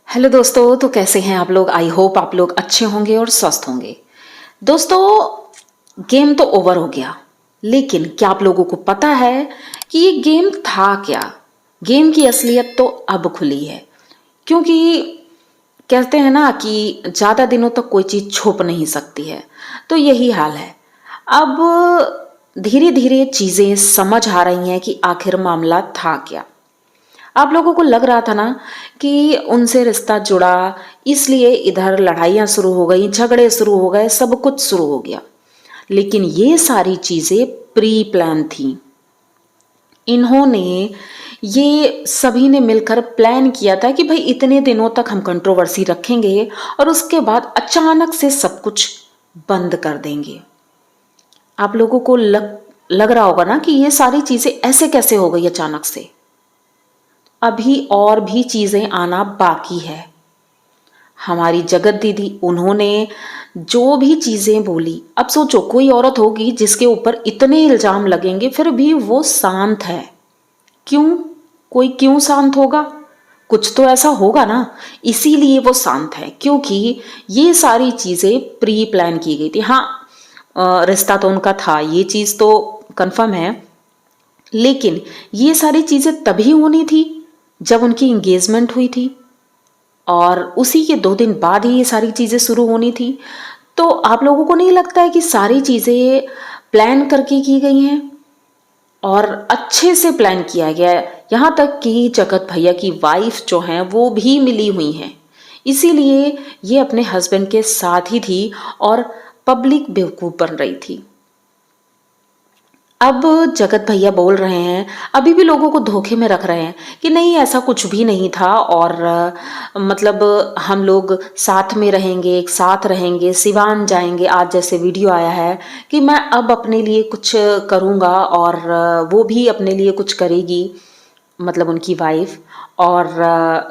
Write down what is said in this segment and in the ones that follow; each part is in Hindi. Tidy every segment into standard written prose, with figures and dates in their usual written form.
हेलो दोस्तों, तो कैसे हैं आप लोग। आई होप आप लोग अच्छे होंगे और स्वस्थ होंगे। दोस्तों, गेम तो ओवर हो गया, लेकिन क्या आप लोगों को पता है कि ये गेम था क्या। गेम की असलियत तो अब खुली है, क्योंकि कहते हैं ना कि ज़्यादा दिनों तक कोई चीज़ छुप नहीं सकती है। तो यही हाल है। अब धीरे धीरे चीज़ें समझ आ रही हैं कि आखिर मामला था क्या। आप लोगों को लग रहा था ना कि उनसे रिश्ता जुड़ा, इसलिए इधर लड़ाइयाँ शुरू हो गई, झगड़े शुरू हो गए, सब कुछ शुरू हो गया। लेकिन ये सारी चीज़ें प्री प्लान थी। इन्होंने ये सभी ने मिलकर प्लान किया था कि भाई इतने दिनों तक हम कंट्रोवर्सी रखेंगे और उसके बाद अचानक से सब कुछ बंद कर देंगे। आप लोगों को लग रहा होगा ना कि ये सारी चीज़ें ऐसे कैसे हो गई अचानक से। अभी और भी चीज़ें आना बाकी है। हमारी जगत दीदी, उन्होंने जो भी चीज़ें बोली, अब सोचो कोई औरत होगी जिसके ऊपर इतने इल्ज़ाम लगेंगे फिर भी वो शांत है। क्यों? कोई क्यों शांत होगा? कुछ तो ऐसा होगा ना, इसीलिए वो शांत है, क्योंकि ये सारी चीज़ें प्री प्लान की गई थी। हाँ, रिश्ता तो उनका था, ये चीज़ तो कंफर्म है, लेकिन ये सारी चीज़ें तभी होनी थी जब उनकी एंगेजमेंट हुई थी, और उसी के 2 दिन बाद ही ये सारी चीज़ें शुरू होनी थी। तो आप लोगों को नहीं लगता है कि सारी चीज़ें प्लान करके की गई हैं और अच्छे से प्लान किया गया है। यहाँ तक कि जगत भैया की वाइफ जो हैं वो भी मिली हुई हैं, इसीलिए ये अपने हस्बैंड के साथ ही थी और पब्लिक बेवकूफ़ बन रही थी। अब जगत भैया बोल रहे हैं, अभी भी लोगों को धोखे में रख रहे हैं कि नहीं ऐसा कुछ भी नहीं था, और मतलब हम लोग साथ में रहेंगे, एक साथ रहेंगे, सिवान जाएंगे। आज जैसे वीडियो आया है कि मैं अब अपने लिए कुछ करूँगा और वो भी अपने लिए कुछ करेगी, मतलब उनकी वाइफ। और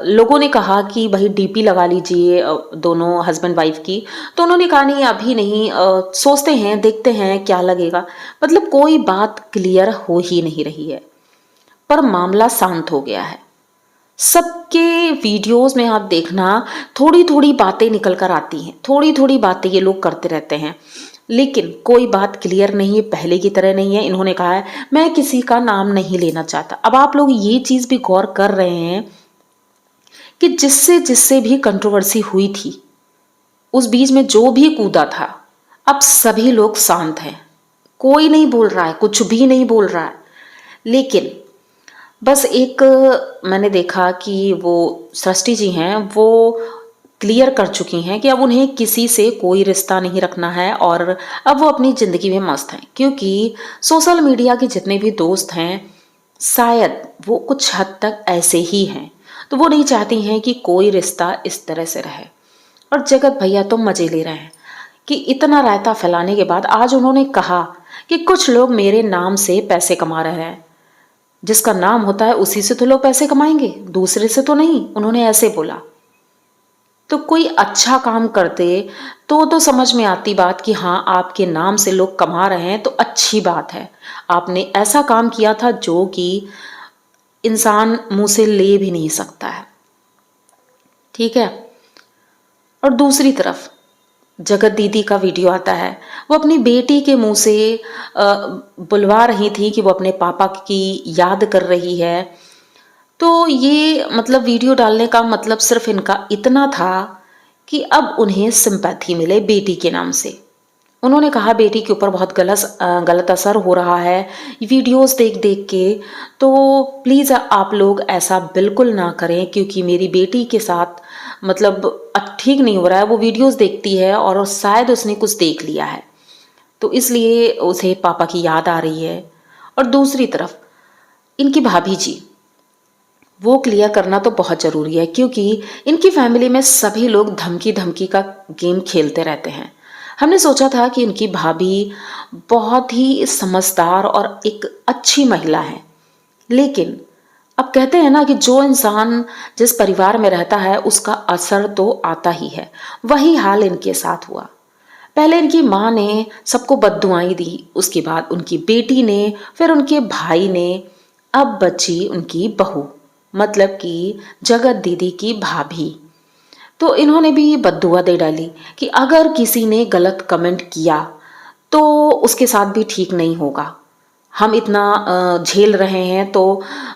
लोगों ने कहा कि भाई डीपी लगा लीजिए दोनों हस्बैंड वाइफ की। तो उन्होंने कहा नहीं अभी नहीं, सोचते हैं, देखते हैं क्या लगेगा। मतलब कोई बात क्लियर हो ही नहीं रही है, पर मामला शांत हो गया है। सबके वीडियोस में आप देखना, थोड़ी थोड़ी बातें निकल कर आती हैं, थोड़ी थोड़ी बातें ये लोग करते रहते हैं, लेकिन कोई बात क्लियर नहीं है, पहले की तरह नहीं है। इन्होंने कहा है मैं किसी का नाम नहीं लेना चाहता। अब आप लोग ये चीज़ भी गौर कर रहे हैं कि जिससे जिससे भी कंट्रोवर्सी हुई थी, उस बीच में जो भी कूदा था, अब सभी लोग शांत हैं। कोई नहीं बोल रहा है, कुछ भी नहीं बोल रहा है। लेकिन बस एक मैंने देखा कि वो सृष्टि जी हैं, वो क्लियर कर चुकी हैं कि अब उन्हें किसी से कोई रिश्ता नहीं रखना है और अब वो अपनी ज़िंदगी में मस्त हैं, क्योंकि सोशल मीडिया के जितने भी दोस्त हैं शायद वो कुछ हद तक ऐसे ही हैं। तो वो नहीं चाहती हैं कि कोई रिश्ता इस तरह से रहे। और जगत भैया तो मज़े ले रहे हैं कि इतना रायता फैलाने के बाद आज उन्होंने कहा कि कुछ लोग मेरे नाम से पैसे कमा रहे हैं। जिसका नाम होता है उसी से तो लोग पैसे कमाएंगे, दूसरे से तो नहीं। उन्होंने ऐसे बोला। तो कोई अच्छा काम करते तो समझ में आती बात कि हाँ आपके नाम से लोग कमा रहे हैं तो अच्छी बात है। आपने ऐसा काम किया था जो कि इंसान मुंह से ले भी नहीं सकता है, ठीक है। और दूसरी तरफ जगत दीदी का वीडियो आता है, वो अपनी बेटी के मुंह से बुलवा रही थी कि वो अपने पापा की याद कर रही है। तो ये मतलब वीडियो डालने का मतलब सिर्फ इनका इतना था कि अब उन्हें सिंपैथी मिले बेटी के नाम से। उन्होंने कहा बेटी के ऊपर बहुत गलत असर हो रहा है वीडियोस देख देख के, तो प्लीज़ आप लोग ऐसा बिल्कुल ना करें, क्योंकि मेरी बेटी के साथ मतलब ठीक नहीं हो रहा है। वो वीडियोस देखती है और शायद उसने कुछ देख लिया है, तो इसलिए उसे पापा की याद आ रही है। और दूसरी तरफ इनकी भाभी जी, वो क्लियर करना तो बहुत ज़रूरी है, क्योंकि इनकी फैमिली में सभी लोग धमकी धमकी का गेम खेलते रहते हैं। हमने सोचा था कि इनकी भाभी बहुत ही समझदार और एक अच्छी महिला है, लेकिन अब कहते हैं ना कि जो इंसान जिस परिवार में रहता है उसका असर तो आता ही है। वही हाल इनके साथ हुआ। पहले इनकी माँ ने सबको बद्दुआएं दी, उसके बाद उनकी बेटी ने, फिर उनके भाई ने, अब बची उनकी बहू, मतलब कि जगत दीदी की भाभी। तो इन्होंने भी बद्दुआ दे डाली कि अगर किसी ने गलत कमेंट किया तो उसके साथ भी ठीक नहीं होगा। हम इतना झेल रहे हैं तो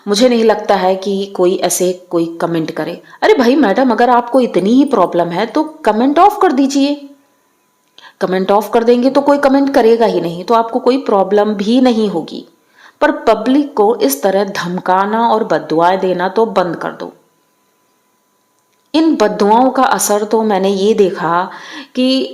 मुझे नहीं लगता है कि कोई ऐसे कोई कमेंट करे। अरे भाई मैडम, अगर आपको इतनी ही प्रॉब्लम है तो कमेंट ऑफ कर दीजिए। कमेंट ऑफ कर देंगे तो कोई कमेंट करेगा ही नहीं, तो आपको कोई प्रॉब्लम भी नहीं होगी। पर पब्लिक को इस तरह धमकाना और बद्दुआएं देना तो बंद कर दो। इन बद्दुआओं का असर तो मैंने ये देखा कि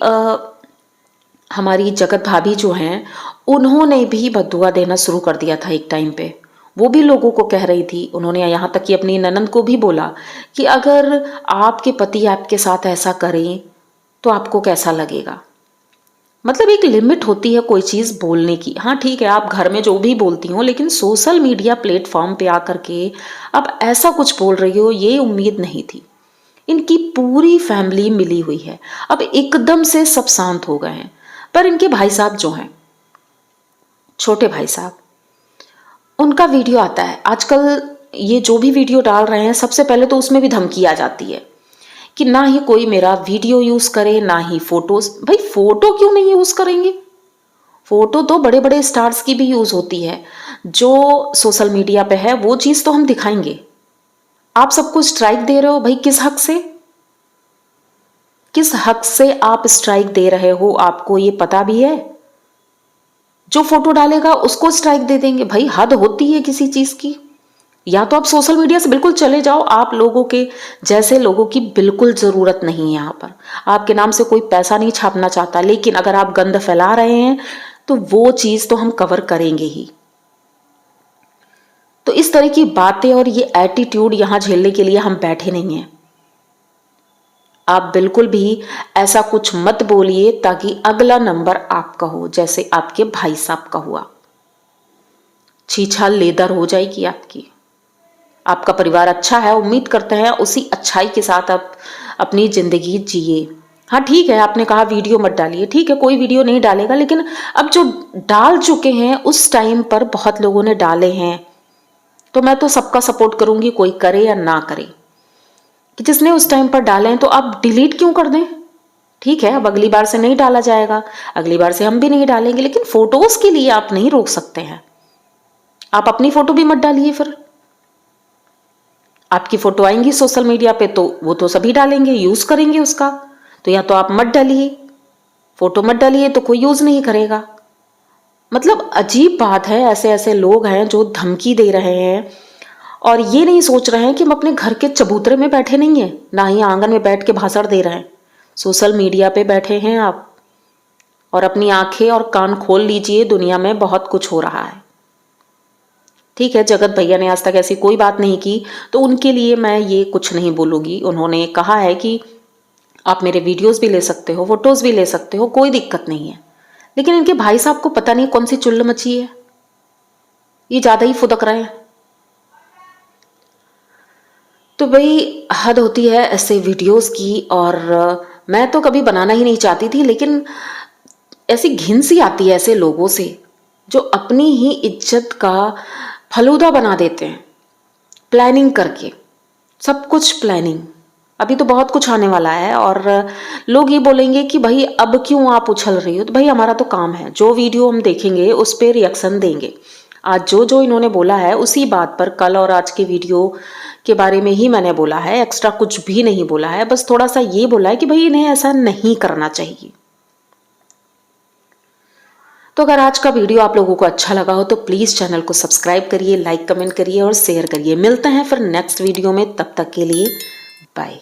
हमारी जगत भाभी जो हैं उन्होंने भी बद्दुआ देना शुरू कर दिया था एक टाइम पे। वो भी लोगों को कह रही थी, उन्होंने यहाँ तक कि अपनी ननंद को भी बोला कि अगर आपके पति आपके साथ ऐसा करें तो आपको कैसा लगेगा। मतलब एक लिमिट होती है कोई चीज़ बोलने की। हाँ ठीक है, आप घर में जो भी बोलती हो, लेकिन सोशल मीडिया प्लेटफॉर्म पे आकर के आप ऐसा कुछ बोल रही हो, ये उम्मीद नहीं थी। इनकी पूरी फैमिली मिली हुई है, अब एकदम से सब शांत हो गए हैं। पर इनके भाई साहब जो हैं, छोटे भाई साहब, उनका वीडियो आता है आजकल। ये जो भी वीडियो डाल रहे हैं सबसे पहले तो उसमें भी धमकी आ जाती है कि ना ही कोई मेरा वीडियो यूज करे, ना ही फोटोज। भाई फोटो क्यों नहीं यूज करेंगे? फोटो तो बड़े बड़े स्टार्स की भी यूज होती है। जो सोशल मीडिया पे है वो चीज तो हम दिखाएंगे। आप सबको स्ट्राइक दे रहे हो भाई, किस हक से? किस हक से आप स्ट्राइक दे रहे हो? आपको ये पता भी है? जो फोटो डालेगा उसको स्ट्राइक दे देंगे। भाई हद होती है किसी चीज की। या तो आप सोशल मीडिया से बिल्कुल चले जाओ। आप लोगों के जैसे लोगों की बिल्कुल जरूरत नहीं है यहाँ पर। आपके नाम से कोई पैसा नहीं छापना चाहता, लेकिन अगर आप गंद फैला रहे हैं तो वो चीज तो हम कवर करेंगे ही। तो इस तरह की बातें और ये एटीट्यूड यहां झेलने के लिए हम बैठे नहीं हैं। आप बिल्कुल भी ऐसा कुछ मत बोलिए ताकि अगला नंबर आपका हो, जैसे आपके भाई साहब का हुआ। छीछाल लेदर हो जाएगी आपकी। आपका परिवार अच्छा है, उम्मीद करते हैं उसी अच्छाई के साथ आप अपनी जिंदगी जिए। हाँ ठीक है, आपने कहा वीडियो मत डालिए, ठीक है कोई वीडियो नहीं डालेगा, लेकिन अब जो डाल चुके हैं उस टाइम पर बहुत लोगों ने डाले हैं, तो मैं तो सबका सपोर्ट करूंगी, कोई करे या ना करे। कि जिसने उस टाइम पर डाले हैं तो आप डिलीट क्यों कर दें? ठीक है, अब अगली बार से नहीं डाला जाएगा, अगली बार से हम भी नहीं डालेंगे, लेकिन फोटोज के लिए आप नहीं रोक सकते हैं। आप अपनी फोटो भी मत डालिए। फिर आपकी फोटो आएंगी सोशल मीडिया पे तो वो तो सभी डालेंगे, यूज करेंगे उसका। तो या तो आप मत डालिए, फोटो मत डालिए, तो कोई यूज नहीं करेगा। मतलब अजीब बात है, ऐसे ऐसे लोग हैं जो धमकी दे रहे हैं और ये नहीं सोच रहे हैं कि हम अपने घर के चबूतरे में बैठे नहीं है, ना ही आंगन में बैठ के भाषण दे रहे हैं। सोशल मीडिया पे बैठे हैं आप, और अपनी आंखें और कान खोल लीजिए, दुनिया में बहुत कुछ हो रहा है। ठीक है, जगत भैया ने आज तक ऐसी कोई बात नहीं की, तो उनके लिए मैं ये कुछ नहीं बोलूंगी। उन्होंने कहा है कि आप मेरे वीडियोस भी ले सकते हो, फोटोज भी ले सकते हो, कोई दिक्कत नहीं है। लेकिन इनके भाई साहब को पता नहीं कौन सी चुल्ल मची है, ये ज्यादा ही फुदक रहे हैं। तो भाई हद होती है ऐसे वीडियोस की, और मैं तो कभी बनाना ही नहीं चाहती थी, लेकिन ऐसी घिन सी आती है ऐसे लोगों से जो अपनी ही इज्जत का फलूदा बना देते हैं, प्लानिंग करके। सब कुछ प्लानिंग। अभी तो बहुत कुछ आने वाला है और लोग ये बोलेंगे कि भाई अब क्यों आप उछल रही हो। तो भाई हमारा तो काम है, जो वीडियो हम देखेंगे उस पर रिएक्शन देंगे। आज जो जो इन्होंने बोला है उसी बात पर कल और आज के वीडियो के बारे में ही मैंने बोला है, एक्स्ट्रा कुछ भी नहीं बोला है। बस थोड़ा सा ये बोला है कि भाई इन्हें ऐसा नहीं करना चाहिए। तो अगर आज का वीडियो आप लोगों को अच्छा लगा हो तो प्लीज़ चैनल को सब्सक्राइब करिए, लाइक कमेंट करिए और शेयर करिए। मिलते हैं फिर नेक्स्ट वीडियो में, तब तक के लिए बाय।